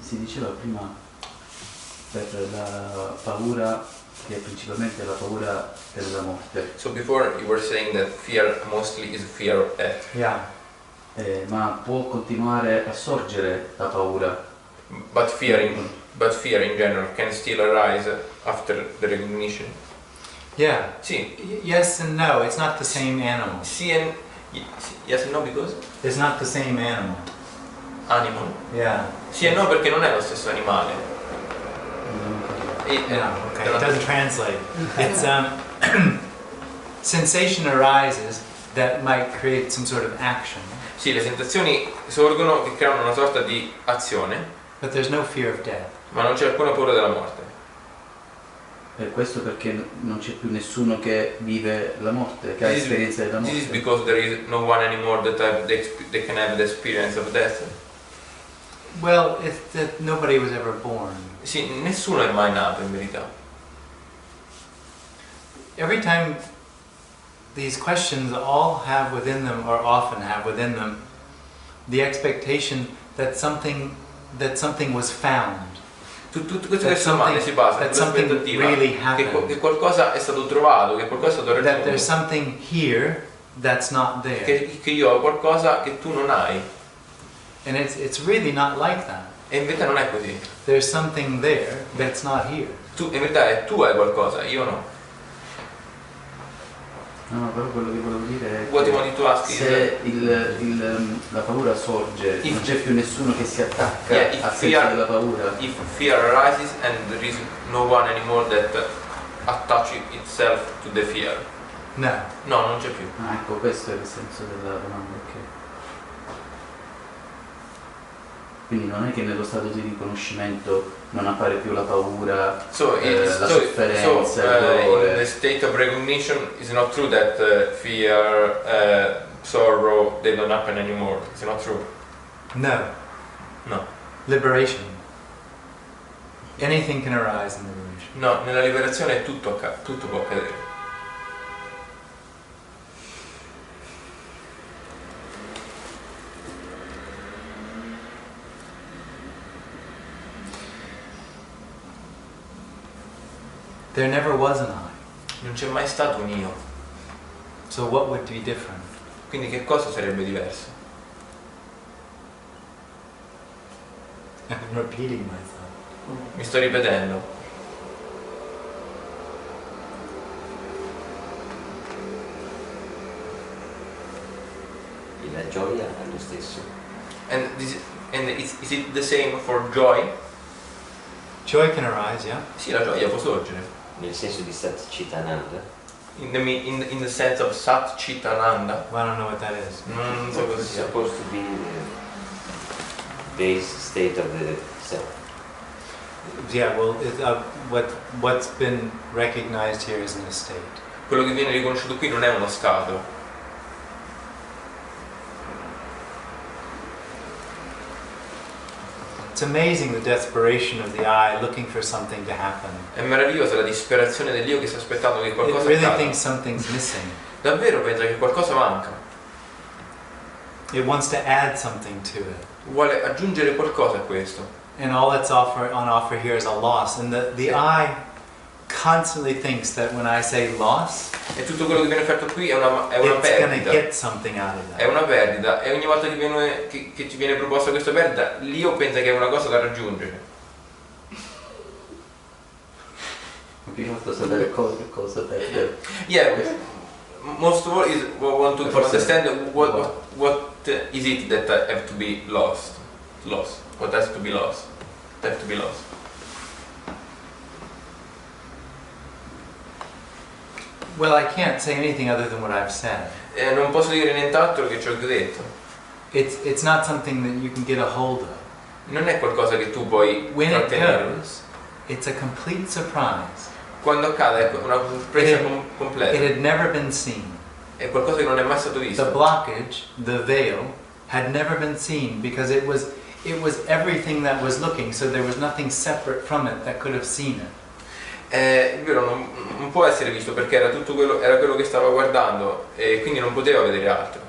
Si diceva prima per la paura che è principalmente la paura della morte. So before you were saying that fear mostly is fear of death. Yeah. Ma può continuare a sorgere la paura. But fear in general can still arise after the recognition. Yeah. Sì. Yes and no. It's not the same animal. Sì and yes and no because? It's not the same animal. Animal. Yeah. Sì e no perché non è lo stesso animale. Yeah. Okay. It doesn't translate. It's sensation arises that might create some sort of action. Sì, le sensazioni sorgono che creano una sorta di azione. But there's no fear of death. Ma non c'è alcuna paura della morte. Per questo perché non c'è più nessuno che vive la morte, che ha esperienza della morte. This is because there is no one anymore that can have the experience of death. Well, it's that nobody was ever born. Sì, nessuno è mai nato in verità. Every time these questions all have within them, or often have within them, the expectation that something was found. Tutto questo domande si basa sull'aspettativa che qualcosa è stato trovato, che qualcosa è stato raggiunto. That there's something here that's not there. Che io ho qualcosa che tu non hai. And it's really not like that. E in verità non è così. There's something there that's not here. In verità tu hai qualcosa, io no. No, però quello che volevo dire è What che you wanted to ask se la paura sorge, non c'è più nessuno che si attacca al senso della paura. If fear arises and there is no one anymore that attaches itself to the fear. No. No, non c'è più. Ah, ecco, questo è il senso della domanda, ok. Quindi non è che nello stato di riconoscimento non appare più la paura, la sofferenza, il dolore. In the state of recognition it's not true that fear, sorrow, they don't happen anymore. It's not true. No. No. Liberation. Anything can arise in liberation. No, nella liberazione tutto può accadere. There never was an I. Non c'è mai stato un io. So what would be different? Quindi che cosa sarebbe diverso? I'm repeating myself. Mi sto ripetendo. E la gioia è lo stesso. And is it the same for joy? Joy can arise, yeah? Sì, la gioia può sorgere. Nel senso di Sat Chitananda. In the sense of Sat Chitananda. Well, I don't know what that is. Non so cosa It's sia. supposed to be the base state of the self. Yeah, well, what's been recognized here isn't a state. Quello che viene riconosciuto qui non è uno stato. It's amazing the desperation of the I looking for something to happen. È meravigliosa la disperazione dell'io che sta aspettando che It qualcosa really accada. thinks something's missing. Davvero pensa che qualcosa manca. It wants to add something to it. Vuole aggiungere qualcosa a questo. And all that's on offer here is a loss. And the I constantly thinks that when I say loss, E tutto quello che viene offerto qui è una it's going to perdita. get something out of È that. una perdita. E ogni volta che ci viene proposta questa perdita, l'io pensa che è una cosa da raggiungere. Più che altro sapere cosa perdere. Yeah, most of all is want to understand what is it that have to be lost. What has to be lost. Have to be lost. Well, I can't say anything other than what I've said. Non posso dire nient'altro che ciò che ho detto. It's not something that you can get a hold of. Non è qualcosa che tu puoi When it trattenere. goes, it's a complete surprise. Quando accade è una sorpresa It completa. had never been seen. È qualcosa che non è mai stato The visto. blockage, the veil, had never been seen because it was everything that was looking, so there was nothing separate from it that could have seen it. È vero, non può essere visto perché era tutto quello che stava guardando e quindi non poteva vedere altro.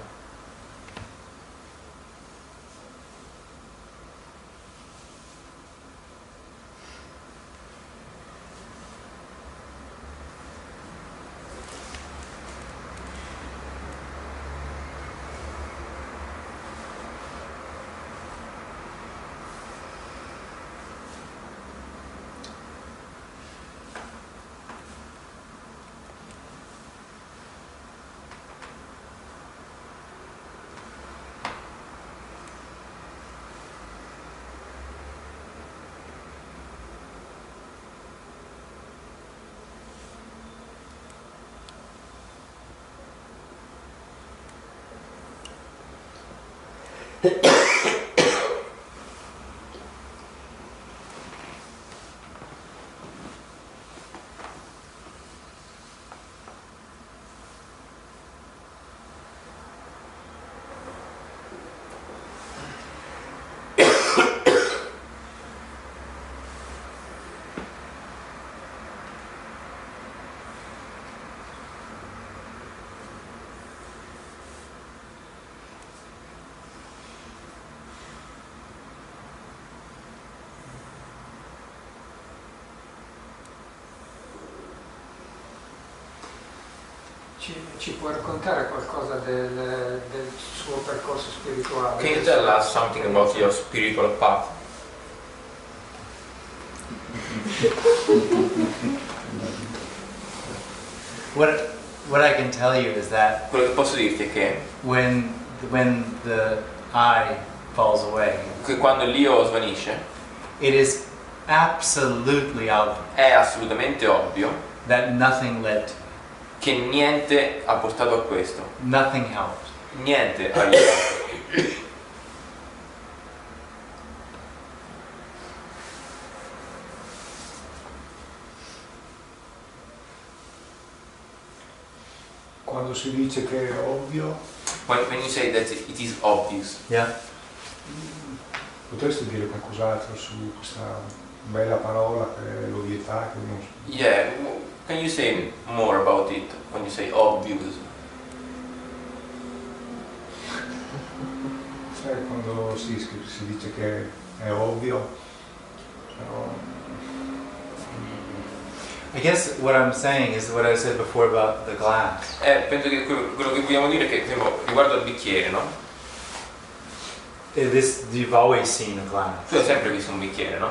Ci può raccontare qualcosa del suo percorso spirituale? Can you tell us something about your spiritual path? What I can tell you is that Quello che posso dirti è che when the I falls away, quando l'io svanisce it is absolutely obvious è assolutamente ovvio that nothing led to it. che niente ha portato a questo, Nothing helped. niente ha aiutato. Quando si dice che è ovvio, When you say that it is obvious, Yeah. potresti dire qualcos'altro su questa bella parola che è l'ovvietà, che non so. yeah, can you say more about it when you say obvious? Sai, quando si dice che è ovvio, però I guess what I'm saying is what I said before about the glass. Penso che quello che vogliamo dire è che, per esempio, riguardo al bicchiere, no? You've always seen a glass. Tu hai sempre visto un bicchiere, no?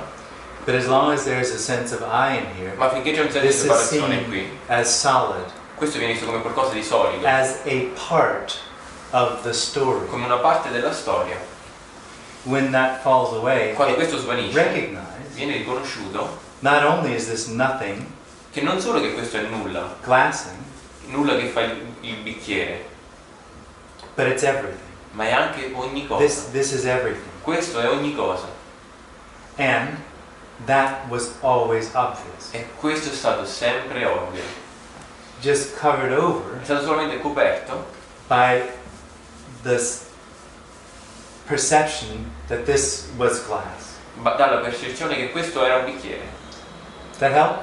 But as long as there's a sense of I in here, Ma finché c'è un senso di this is separazione seen qui, as solid, questo viene visto come qualcosa di solido, as a part of the story. come una parte della storia. When that falls away, Quando it's questo svanisce, recognized. viene riconosciuto Not only is this nothing, che non solo che questo è nulla, glassing, nulla che fa il bicchiere, but it's everything. ma è anche ogni cosa. This is everything. Questo è ogni cosa. And that was always obvious. E questo è stato sempre ovvio. Just covered over È stato solamente coperto by this perception that this was glass. dalla percezione che questo era un bicchiere. That help?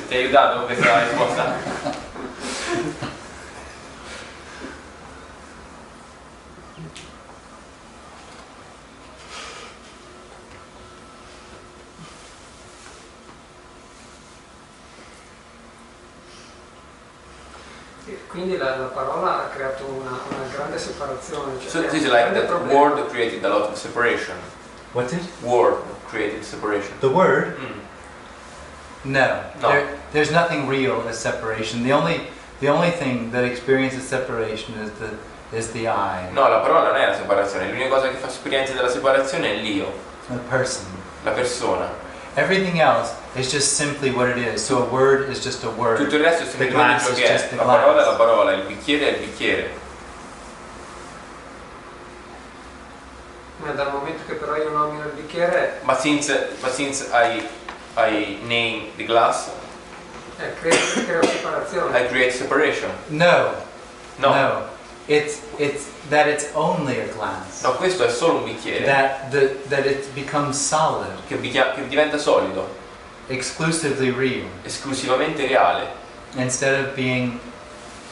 Ti ha aiutato questa risposta? Quindi la parola ha creato una grande separazione. So this is like that word created a lot of separation. What did? Word created separation. The word? Mm. No. No. There's nothing real as separation. The only thing that experiences separation is the I. No, la parola non è la separazione, l'unica cosa che fa esperienza della separazione è l'io, The person. la persona. Everything else is just simply what it is. So a word is just a word. Tutto il resto è The semplicemente glass ciò is che just è. the La parola è glass. la parola, il bicchiere è il bicchiere. Ma dal momento che però io nomino il bicchiere, But since I name the glass, creo separazione. I create separation. No. No, It's that it's only a glass. no, questo è solo un bicchiere That it becomes solid, che diventa solido, exclusively real, esclusivamente reale, instead of being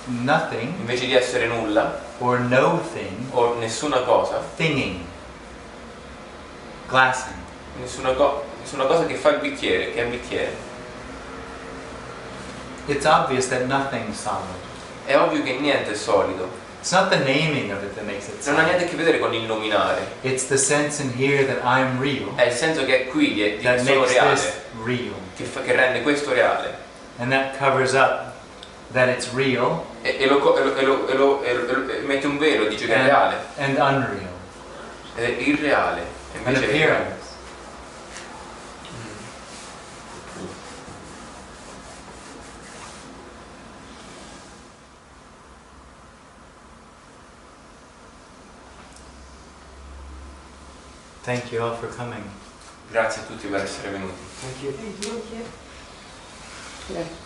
nothing invece di essere nulla or no thing, o nessuna cosa, thinging, glassing. nessuna cosa che fa il bicchiere, che è il bicchiere. It's obvious that nothing's solid. È ovvio che niente è solido. It's not the naming of it that makes it Non ha solid. niente a che vedere con il nominare. It's the sense in here that I'm real È il senso che è qui di that sono makes reale, this real. che rende questo reale. And that covers up that it's real E mette un velo, dice che è reale. and unreal. Ed è irreale. E An invece è reale. appearance. Thank you all for coming. Grazie a tutti per essere venuti. Anche io. Grazie.